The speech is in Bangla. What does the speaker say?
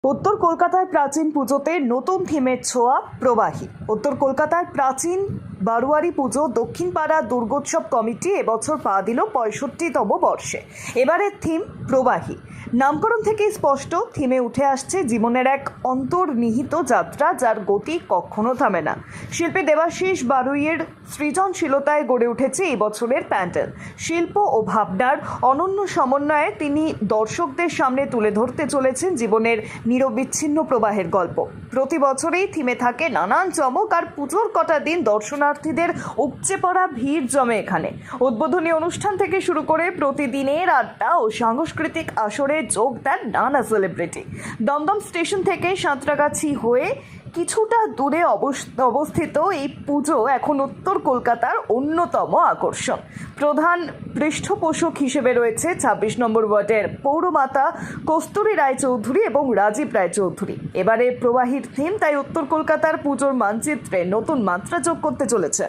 উত্তর কলকাতায় প্রাচীন পুজোতে নতুন থিমের ছোঁয়া প্রবাহী। উত্তর কলকাতার প্রাচীন বারোয়ারি পুজো দক্ষিণ পাড়া দুর্গোৎসব কমিটি এবছর পা দিল ৬৫তম বর্ষে। এবারের থিম প্রবাহী। নামকরণ থেকেই স্পষ্ট, থিমে উঠে আসছে জীবনের এক অন্তর্নিহিত যাত্রা, যার গতি কখনো থামে না। শিল্পী দেবাশিস বারুইয়ের সৃজনশীলতায় গড়ে উঠেছে এই বছরের প্যান্ডেল। শিল্প ও ভাবনার অনন্য সমন্বয়ে তিনি দর্শকদের সামনে তুলে ধরতে চলেছেন জীবনের নিরবিচ্ছিন্ন প্রবাহের গল্প। প্রতি বছরেই থিমে থাকে নানান চমক, আর পুজোর কটা দিন দর্শনার্থীদের উপচে পড়া ভিড় জমে এখানে। উদ্বোধনী অনুষ্ঠান থেকে শুরু করে প্রতিদিনের আড্ডা ও সাংস্কৃতিক আসরে যোগ দেন নানা সেলিব্রিটি। দমদম স্টেশন থেকে সাঁতরাগাছি হয়ে কিছুটা দূরে অবস্থিত এই পুজো এখন উত্তর কলকাতার অন্যতম আকর্ষণ। প্রধান পৃষ্ঠপোষক হিসেবে রয়েছে ২৬ নম্বর ওয়ার্ডের পৌরমাতা কস্তুরী রায়চৌধুরী এবং রাজীব রায়চৌধুরী। এবারে প্রবাহীর থিম তাই উত্তর কলকাতার পুজোর মানচিত্রে নতুন মাত্রা যোগ করতে চলেছে।